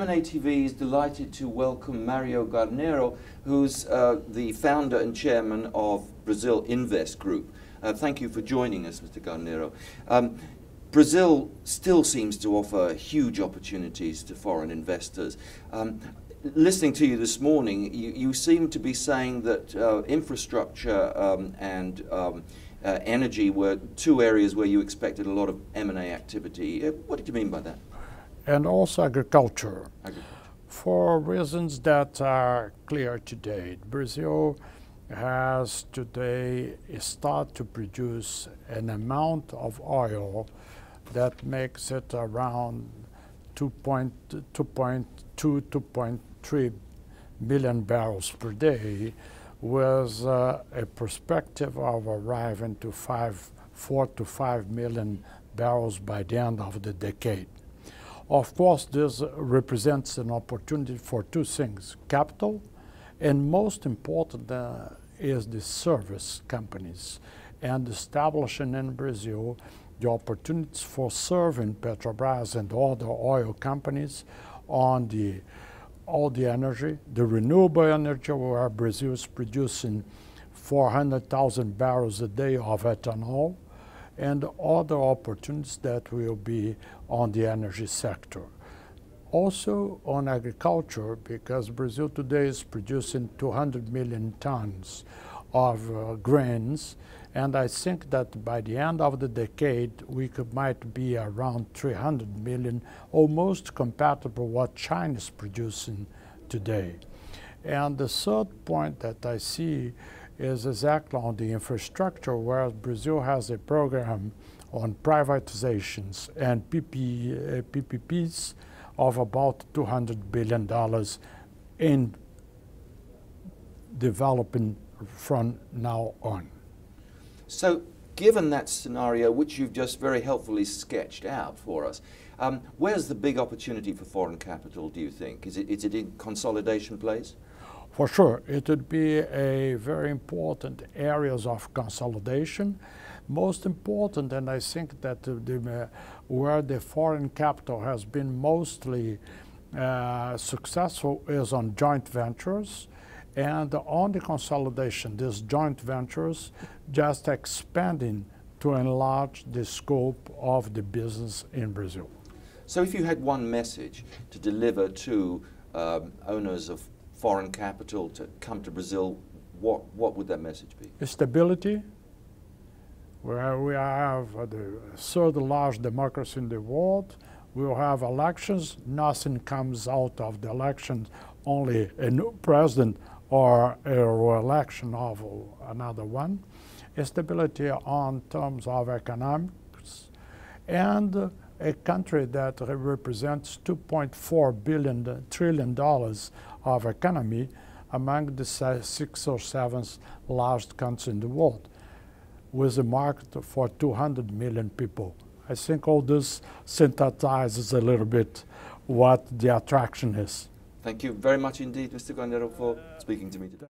M&A TV is delighted to welcome Mario Garnero, who's the founder and chairman of BrazilInvest Group. Thank you for joining us, Mr. Garnero. Brazil still seems to offer huge opportunities to foreign investors. Listening to you this morning, you seem to be saying that infrastructure and energy were two areas where you expected a lot of M&A activity. What did you mean by that? And also agriculture. For reasons that are clear today. Brazil has today started to produce an amount of oil that makes it around 2.3 million barrels per day, with a perspective of arriving to 4 to 5 million barrels by the end of the decade. Of course, this represents an opportunity for two things: capital, and most important is the service companies, and establishing in Brazil the opportunities for serving Petrobras and other oil companies on all the energy, the renewable energy, where Brazil is producing 400,000 barrels a day of ethanol, and other opportunities that will be on the energy sector. Also on agriculture, because Brazil today is producing 200 million tons of grains, and I think that by the end of the decade we might be around 300 million, almost compatible with what China is producing today. And the third point that I see is exactly on the infrastructure, where Brazil has a program on privatizations and PPPs of about $200 billion in developing from now on. So, given that scenario, which you've just very helpfully sketched out for us, where's the big opportunity for foreign capital, do you think? Is it in consolidation plays? For sure, it would be a very important areas of consolidation. Most important, and I think that where the foreign capital has been mostly successful, is on joint ventures. And on the consolidation, these joint ventures just expanding to enlarge the scope of the business in Brazil. So if you had one message to deliver to owners of foreign capital to come to Brazil, what would that message be? Stability, where we have the third largest democracy in the world. We will have elections. Nothing comes out of the elections, only a new president or a re-election of another one. Stability on terms of economics, and a country that represents $2.4 trillion of economy, among the 6th or 7th largest countries in the world, with a market for 200 million people. I think all this synthesizes a little bit what the attraction is. Thank you very much indeed, Mr. Garnero, for speaking to me today.